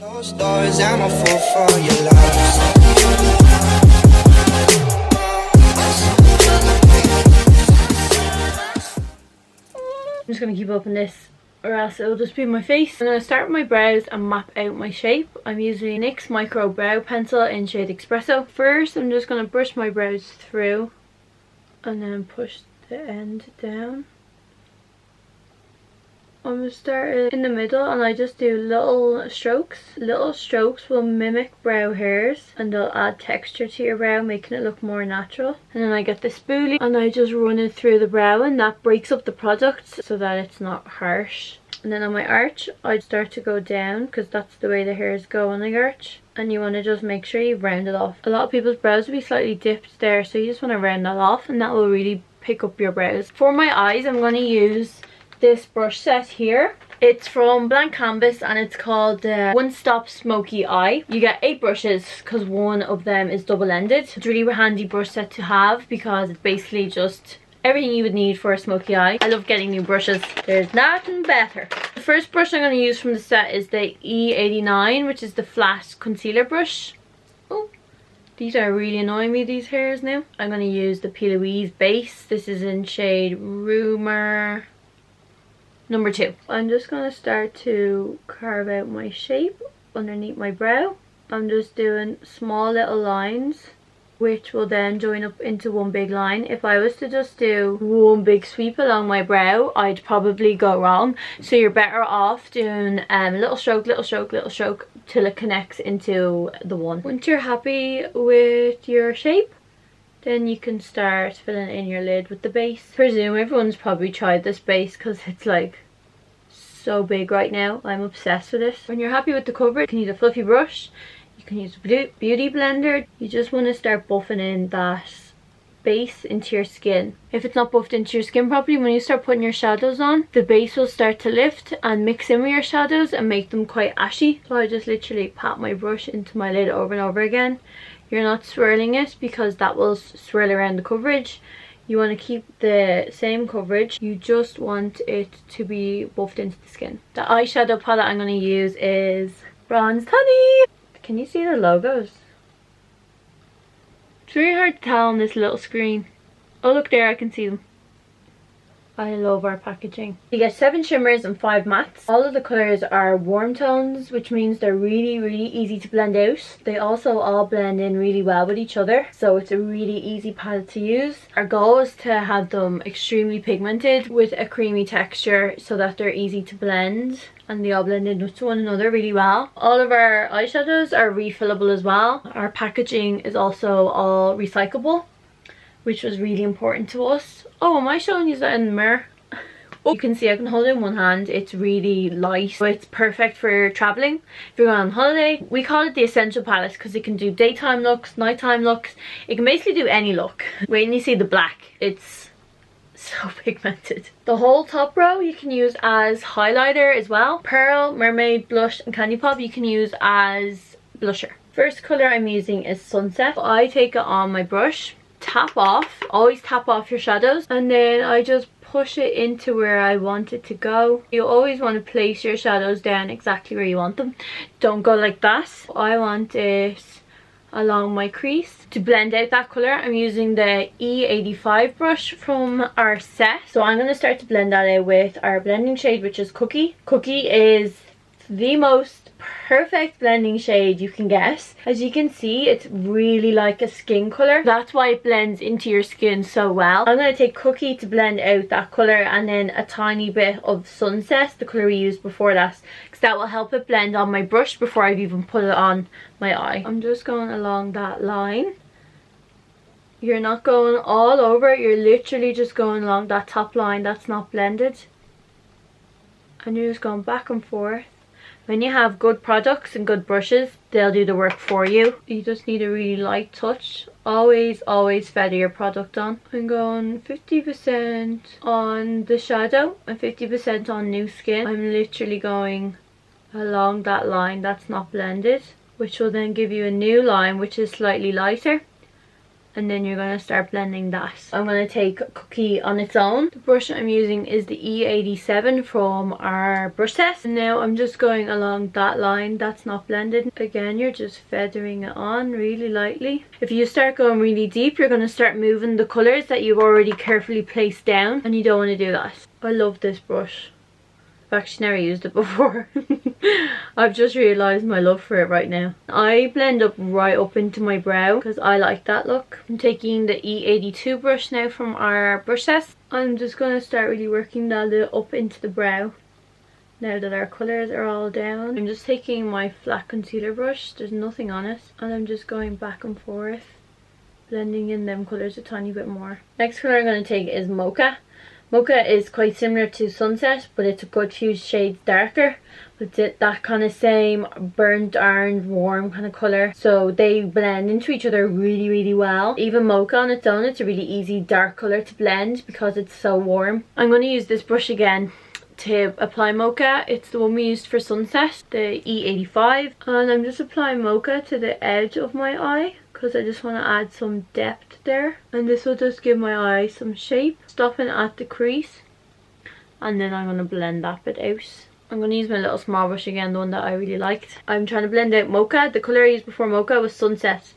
Closed doors, I'm a fool for your love. I'm just going to keep up on this or else it'll just be my face. I'm going to start with my brows and map out my shape. I'm using NYX Micro Brow Pencil in shade Espresso. First I'm just going to brush my brows through and then push the end down. I'm going to start in the middle and I just do little strokes. Little strokes will mimic brow hairs and they'll add texture to your brow, making it look more natural. And then I get the spoolie and I just run it through the brow, and that breaks up the product so that it's not harsh. And then on my arch I start to go down because that's the way the hairs go on the arch. And you want to just make sure you round it off. A lot of people's brows will be slightly dipped there, so you just want to round that off and that will really pick up your brows. For my eyes I'm going to use this brush set here. It's from Blank Canvas and it's called One Stop Smoky Eye. You get 8 brushes because one of them is double-ended. It's a really handy brush set to have because it's basically just everything you would need for a smoky eye. I love getting new brushes. There's nothing better. The first brush I'm going to use from the set is the E89, which is the flat concealer brush. Oh, these are really annoying me, these hairs now. I'm going to use the P. Louise base. This is in shade Rumor number 2. I'm just going to start to carve out my shape underneath my brow. I'm just doing small little lines which will then join up into one big line. If I was to just do one big sweep along my brow, I'd probably go wrong. So you're better off doing little stroke, little stroke, little stroke till it connects into the one. Once you're happy with your shape, then you can start filling in your lid with the base. I presume everyone's probably tried this base because it's like so big right now. I'm obsessed with it. When you're happy with the cover, you can use a fluffy brush. You can use a beauty blender. You just want to start buffing in that base into your skin. If it's not buffed into your skin properly, when you start putting your shadows on, the base will start to lift and mix in with your shadows and make them quite ashy. So I just literally pat my brush into my lid over and over again. You're not swirling it because that will swirl around the coverage. You want to keep the same coverage. You just want it to be buffed into the skin. The eyeshadow palette I'm going to use is Bronze Honey. Can you see the logos? It's really hard to tell on this little screen. Oh look there, I can see them. I love our packaging. You get 7 shimmers and 5 mattes. All of the colours are warm tones, which means they're really easy to blend out. They also all blend in really well with each other, so it's a really easy palette to use. Our goal is to have them extremely pigmented with a creamy texture so that they're easy to blend and they all blend into one another really well. All of our eyeshadows are refillable as well. Our packaging is also all recyclable, which was really important to us. Oh, am I showing you that in the mirror? Oh, you can see I can hold it in one hand. It's really light, so it's perfect for traveling. If you're going on holiday, we call it the essential palette because it can do daytime looks, nighttime looks. It can basically do any look. Wait till you see the black. It's so pigmented. The whole top row you can use as highlighter as well. Pearl, Mermaid, Blush and Candy Pop you can use as blusher. First colour I'm using is Sunset. I take it on my brush. Tap off, always tap off your shadows, and then I just push it into where I want it to go. You always want to place your shadows down exactly where you want them. Don't go like that. I want it along my crease. To blend out that colour, I'm using the E85 brush from our set. So I'm going to start to blend that out with our blending shade, which is Cookie. Cookie is the most perfect blending shade you can get. As you can see, it's really like a skin colour. That's why it blends into your skin so well. I'm going to take Cookie to blend out that colour, and then a tiny bit of Sunset, the colour we used before that, because that will help it blend on my brush before I've even put it on my eye. I'm just going along that line. You're not going all over, you're literally just going along that top line that's not blended. And you're just going back and forth. When you have good products and good brushes, they'll do the work for you. You just need a really light touch. Always feather your product on. I'm going 50% on the shadow and 50% on new skin. I'm literally going along that line that's not blended, which will then give you a new line which is slightly lighter. and then you're going to start blending that. I'm going to take Cookie on its own. The brush I'm using is the E87 from our brush test. And now I'm just going along that line that's not blended. Again, you're just feathering it on really lightly. If you start going really deep, you're going to start moving the colours that you've already carefully placed down, and you don't want to do that. I love this brush. I've actually never used it before. I've just realised my love for it right now. I blend up right up into my brow because I like that look. I'm taking the E82 brush now from our brush test. I'm just going to start really working that up into the brow. Now that our colours are all down, I'm just taking my flat concealer brush, there's nothing on it, and I'm just going back and forth, blending in them colours a tiny bit more. Next colour I'm going to take is Mocha. Mocha is quite similar to Sunset, but it's a good few shades darker. It's that kind of same burnt orange, warm kind of colour. So they blend into each other really well. Even Mocha on its own, it's a really easy dark colour to blend because it's so warm. I'm going to use this brush again to apply Mocha. It's the one we used for Sunset, the E85. And I'm just applying Mocha to the edge of my eye, because I just want to add some depth there, and this will just give my eye some shape, stopping at the crease, and then I'm going to blend that bit out. I'm going to use my little small brush again, the one that I really liked. I'm trying to blend out Mocha. The colour I used before Mocha was Sunset,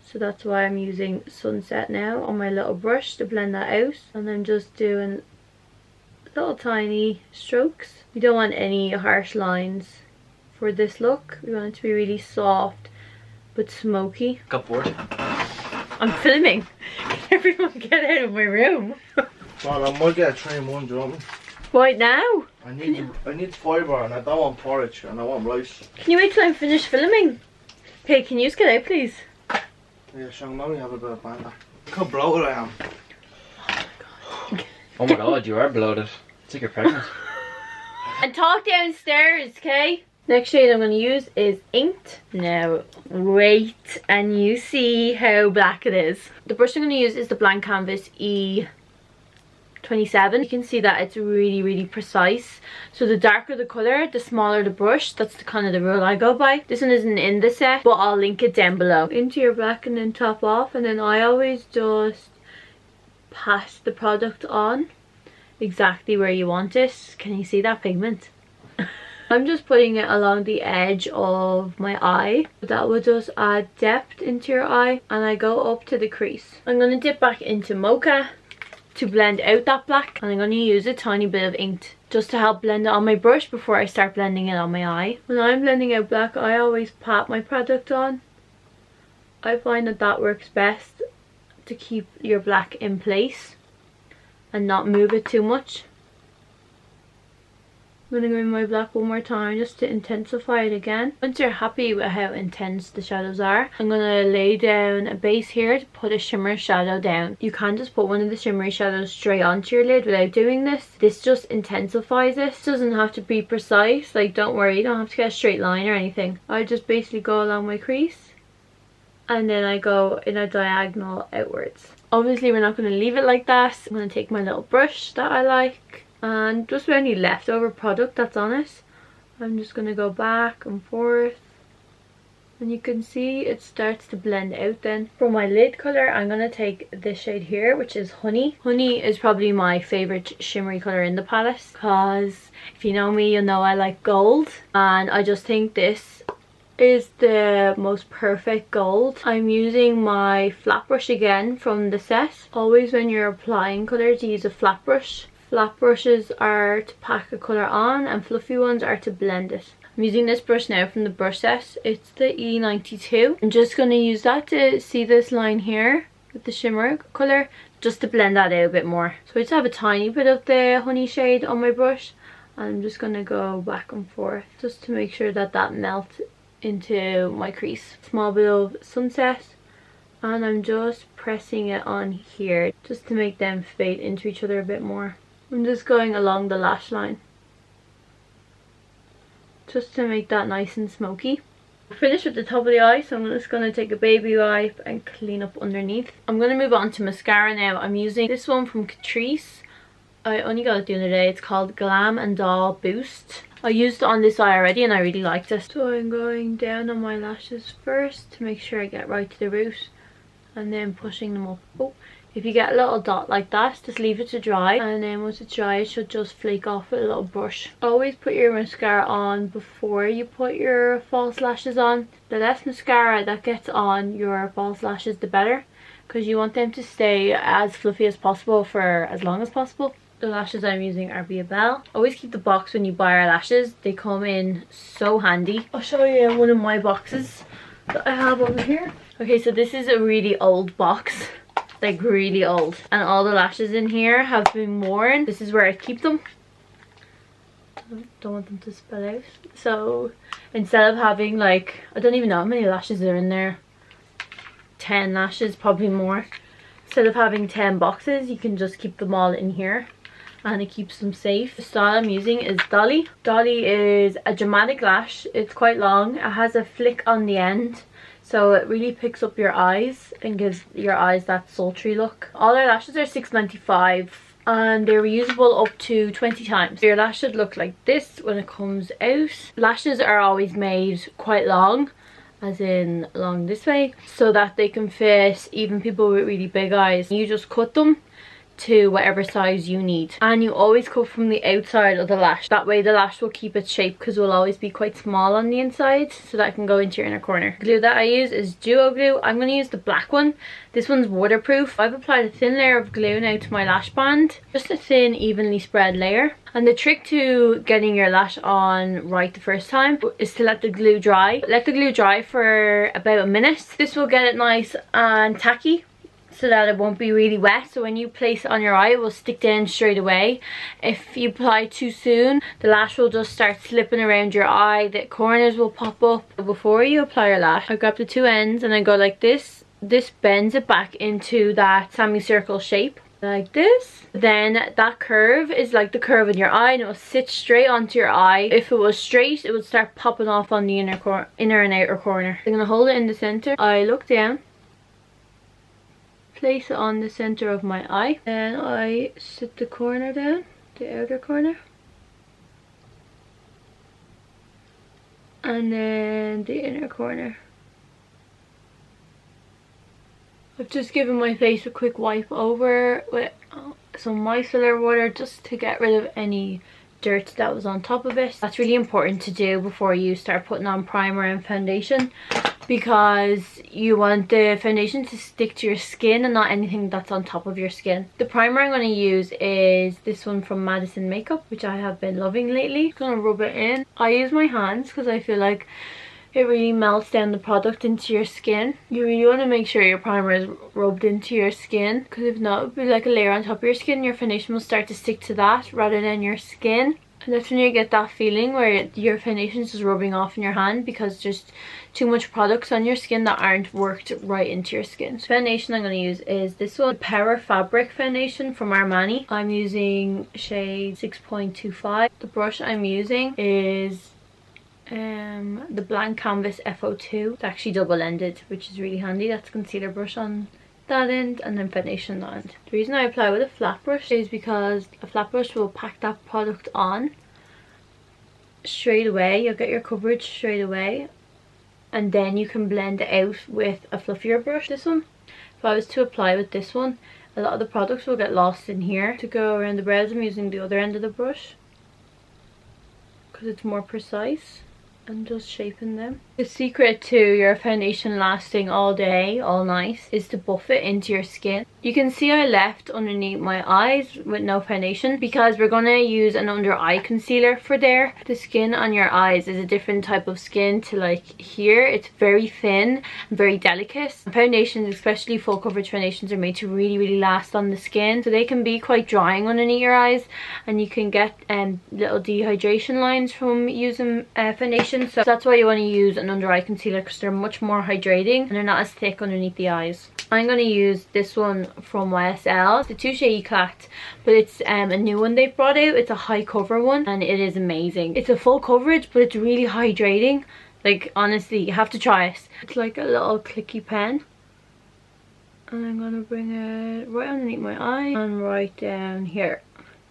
so that's why I'm using Sunset now on my little brush to blend that out, and I'm just doing little tiny strokes. We don't want any harsh lines for this look. We want it to be really soft but smoky. Got bored. I'm filming. Everyone get out of my room. Well, I might get a train one, do you want me? Right now? I need fibre and I don't want porridge and I want rice. Can you wait till I'm finished filming? Okay, can you just get out please? Yeah, Sean, now we have a bit of banter. Look how bloated I am. Oh my god, you are bloated. It's like you're pregnant. And talk downstairs, okay? Next shade I'm going to use is Inked. Now wait and you see how black it is. The brush I'm going to use is the Blank Canvas E27. You can see that it's really precise. So the darker the colour, the smaller the brush. That's the kind of the rule I go by. This one isn't in the set, but I'll link it down below. Into your black and then top off, and then I always just pat the product on exactly where you want it. Can you see that pigment? I'm just putting it along the edge of my eye. That will just add depth into your eye, and I go up to the crease. I'm going to dip back into Mocha to blend out that black, and I'm going to use a tiny bit of Inked just to help blend it on my brush before I start blending it on my eye. When I'm blending out black, I always pat my product on. I find that that works best to keep your black in place and not move it too much. I'm going to go in my black one more time just to intensify it again. Once you're happy with how intense the shadows are, I'm going to lay down a base here to put a shimmer shadow down. You can just put one of the shimmery shadows straight onto your lid without doing this. This just intensifies it. It doesn't have to be precise, like don't worry, you don't have to get a straight line or anything. I just basically go along my crease and then I go in a diagonal outwards. Obviously we're not going to leave it like that. I'm going to take my little brush that I like, and just with any leftover product that's on it, I'm just going to go back and forth, and you can see it starts to blend out then. For my lid colour, I'm going to take this shade here, which is Honey. Honey is probably my favourite shimmery colour in the palette, because if you know me, you'll know I like gold, and I just think this is the most perfect gold. I'm using my flat brush again from the set. Always when you're applying colours, you use a flat brush. Flat brushes are to pack a colour on and fluffy ones are to blend it. I'm using this brush now from the brush set. It's the E92. I'm just going to use that to see this line here with the shimmer colour, just to blend that out a bit more. So I just have a tiny bit of the Honey shade on my brush, and I'm just going to go back and forth just to make sure that that melts into my crease. Small bit of Sunset, and I'm just pressing it on here just to make them fade into each other a bit more. I'm just going along the lash line just to make that nice and smoky. I'm finished with the top of the eye, so I'm just going to take a baby wipe and clean up underneath. I'm going to move on to mascara now. I'm using this one from Catrice. I only got it the other day. It's called Glam and Doll Boost. I used it on this eye already and I really liked it. So I'm going down on my lashes first to make sure I get right to the root. and then pushing them up. Oh, if you get a little dot like that, just leave it to dry, and then once it's dry it should just flake off with a little brush. Always put your mascara on before you put your false lashes on. The less mascara that gets on your false lashes, the better, because you want them to stay as fluffy as possible for as long as possible. The lashes I'm using are BiaBelle. Always keep the box when you buy our lashes. They come in so handy. I'll show you one of my boxes that I have over here. Okay, so this is a really old box. Like really old. And all the lashes in here have been worn. This is where I keep them. Don't want them to spill out. So instead of having like, I don't even know how many lashes are in there. 10 lashes, probably more. Instead of having 10 boxes, you can just keep them all in here. And it keeps them safe. The style I'm using is Dolly. Dolly is a dramatic lash. It's quite long. It has a flick on the end, so it really picks up your eyes and gives your eyes that sultry look. All our lashes are $6.95 and they're reusable up to 20 times. Your lash should look like this when it comes out. Lashes are always made quite long, as in long this way, so that they can fit even people with really big eyes. You just cut them to whatever size you need, and you always cut from the outside of the lash. That way the lash will keep its shape, because it will always be quite small on the inside, so that it can go into your inner corner. The glue that I use is duo glue. I'm going to use the black one. This one's waterproof. I've applied a thin layer of glue now to my lash band, just a thin evenly spread layer. And the trick to getting your lash on right the first time is to let the glue dry. Let the glue dry for about a minute. This will get it nice and tacky, so that it won't be really wet. So when you place it on your eye, it will stick down straight away. If you apply too soon, the lash will just start slipping around your eye. The corners will pop up. Before you apply your lash, I grab the two ends and I go like this. This bends it back into that semicircle shape, like this. Then that curve is like the curve in your eye, and it will sit straight onto your eye. If it was straight, it would start popping off on the inner and outer corner. I'm gonna hold it in the center. I look down, place it on the center of my eye, and I sit the corner down, the outer corner, and then the inner corner. I've just given my face a quick wipe over with some micellar water just to get rid of any dirt that was on top of it. That's really important to do before you start putting on primer and foundation, because you want the foundation to stick to your skin and not anything that's on top of your skin. The primer I'm going to use is this one from Madison Makeup, which I have been loving lately. I'm going to rub it in. I use my hands because I feel like it really melts down the product into your skin. You really want to make sure your primer is rubbed into your skin, because if not, it will be like a layer on top of your skin. Your foundation will start to stick to that rather than your skin. And that's when you get that feeling where your foundation is just rubbing off in your hand, because there's too much products on your skin that aren't worked right into your skin. So foundation I'm going to use is this one, Power Fabric Foundation from Armani. I'm using shade 6.25. The brush I'm using is the Blank Canvas FO2. It's actually double-ended, which is really handy. That's a concealer brush on that end and then foundation on that end. The reason I apply with a flat brush is because a flat brush will pack that product on straight away. You'll get your coverage straight away, and then you can blend it out with a fluffier brush. This one, if I was to apply with this one, a lot of the products will get lost in here. To go around the brows, I'm using the other end of the brush because it's more precise and just shaping them. The secret to your foundation lasting all day, all night, is to buff it into your skin. You can see I left underneath my eyes with no foundation, because we're going to use an under eye concealer for there. The skin on your eyes is a different type of skin to like here. It's very thin and very delicate. Foundations, especially full coverage foundations, are made to really last on the skin, so they can be quite drying underneath your eyes, and you can get little dehydration lines from using foundation. So that's why you want to use an under eye concealer, because they're much more hydrating and they're not as thick underneath the eyes. I'm going to use this one from YSL. It's a Touche Eclat, but it's a new one they've brought out. It's a high cover one and it is amazing. It's a full coverage, but it's really hydrating. Like, honestly, you have to try it. It's like a little clicky pen, and I'm going to bring it right underneath my eye and right down here.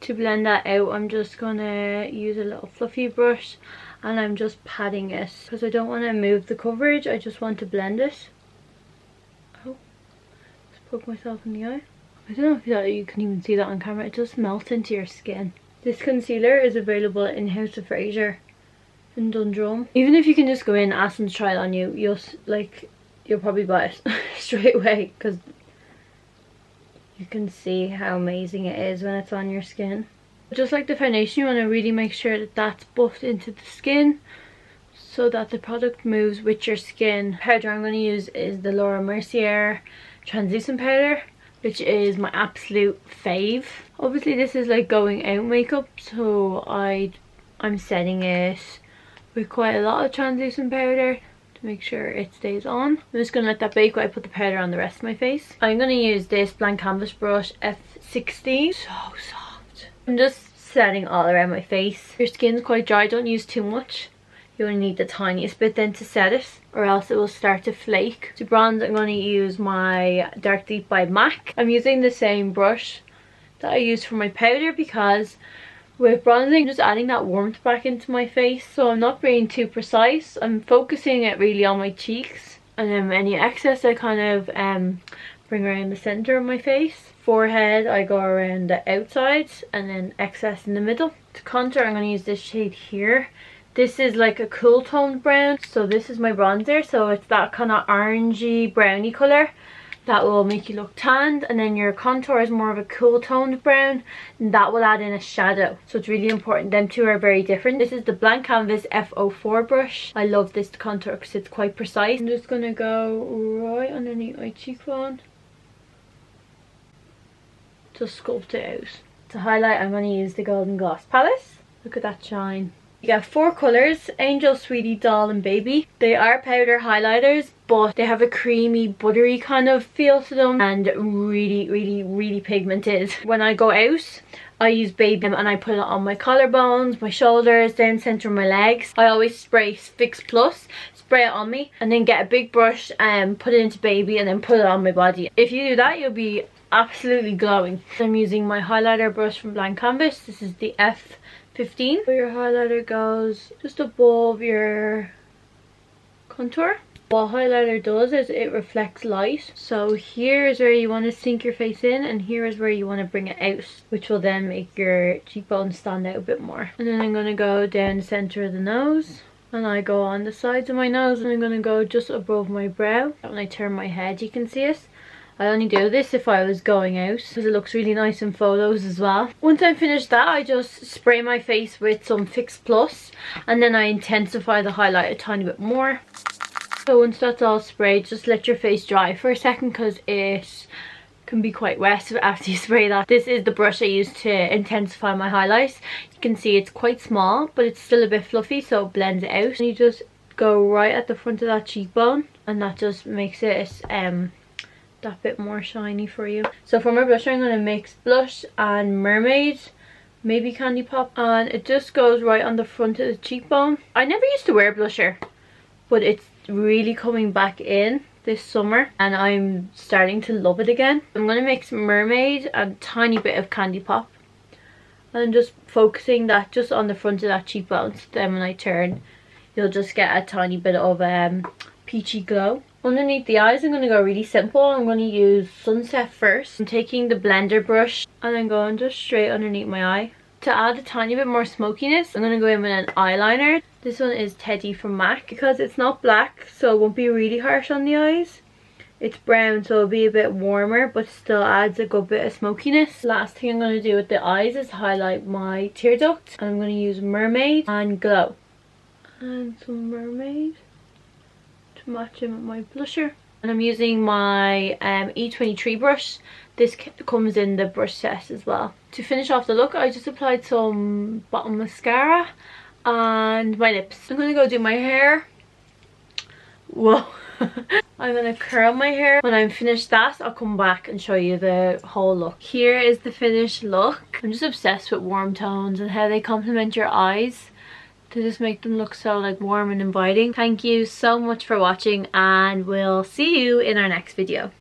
To blend that out, I'm just going to use a little fluffy brush, and I'm just patting it because I don't want to move the coverage. I just want to blend it. Oh, poke myself in the eye. I don't know if you can even see that on camera. It just melts into your skin. This concealer is available in House of Fraser in Dundrum. Even if you can just go in, ask them to try it on you, you'll probably buy it straight away, because you can see how amazing it is when it's on your skin. Just like the foundation, you want to really make sure that that's buffed into the skin so that the product moves with your skin. Powder I'm going to use is the Laura Mercier translucent powder, which is my absolute fave. Obviously this is like going out makeup, so I'm setting it with quite a lot of translucent powder to make sure it stays on. I'm just going to let that bake while I put the powder on the rest of my face. I'm going to use this blank canvas brush F16. So soft. I'm just setting all around my face. Your skin's quite dry, don't use too much. You only need the tiniest bit then to set it, or else it will start to flake. To bronze, I'm going to use my Dark Deep by MAC. I'm using the same brush that I used for my powder, because with bronzing, I'm just adding that warmth back into my face. So I'm not being too precise. I'm focusing it really on my cheeks. And then any excess I kind of bring around the centre of my face. Forehead, I go around the outsides, and then excess in the middle. To contour, I'm going to use this shade here. This is like a cool toned brown, so this is my bronzer, so it's that kind of orangey browny colour that will make you look tanned. And then your contour is more of a cool toned brown, and that will add in a shadow, so it's really important. Them two are very different. This is the blank canvas F04 brush. I love this contour because it's quite precise. I'm just going to go right underneath my cheekbone, just sculpt it out. To highlight, I'm going to use the Golden Gloss palette. Look at that shine. You get 4 colours: Angel, Sweetie, Doll and Baby. They are powder highlighters, but they have a creamy, buttery kind of feel to them, and really pigmented. When I go out, I use Baby and I put it on my collarbones, my shoulders, down centre of my legs. I always spray Fix Plus, spray it on me, and then get a big brush and put it into Baby and then put it on my body. If you do that, you'll be absolutely glowing. I'm using my highlighter brush from Blank Canvas. This is the F15. So your highlighter goes just above your contour. What highlighter does is it reflects light. So here is where you want to sink your face in, and here is where you want to bring it out, which will then make your cheekbones stand out a bit more. And then I'm going to go down the centre of the nose, and I go on the sides of my nose, and I'm going to go just above my brow. When I turn my head, you can see it. I only do this if I was going out, because it looks really nice in photos as well. Once I'm finished that, I just spray my face with some Fix Plus, and then I intensify the highlight a tiny bit more. So once that's all sprayed, just let your face dry for a second, because it can be quite wet after you spray that. This is the brush I use to intensify my highlights. You can see it's quite small, but it's still a bit fluffy, so it blends it out. And you just go right at the front of that cheekbone, and that just makes it that bit more shiny for you. So for my blusher, I'm going to mix blush and Mermaid, maybe Candy Pop, and it just goes right on the front of the cheekbone. I never used to wear blusher, but it's really coming back in this summer and I'm starting to love it again. I'm going to mix Mermaid and a tiny bit of Candy Pop, and just focusing that just on the front of that cheekbone, so then when I turn you'll just get a tiny bit of peachy glow. Underneath the eyes, I'm going to go really simple. I'm going to use Sunset first. I'm taking the blender brush and I'm going just straight underneath my eye. To add a tiny bit more smokiness, I'm going to go in with an eyeliner. This one is Teddy from MAC. Because it's not black, so it won't be really harsh on the eyes. It's brown, so it'll be a bit warmer, but still adds a good bit of smokiness. Last thing I'm going to do with the eyes is highlight my tear duct. And I'm going to use Mermaid and Glow. And some Mermaid to match in with my blusher. And I'm using my E23 brush. This comes in the brush set as well. To finish off the look, I just applied some bottom mascara and my lips. I'm going to go do my hair. Whoa. I'm going to curl my hair. When I'm finished that, I'll come back and show you the whole look. Here is the finished look. I'm just obsessed with warm tones and how they complement your eyes to just make them look so like warm and inviting. Thank you so much for watching, and we'll see you in our next video.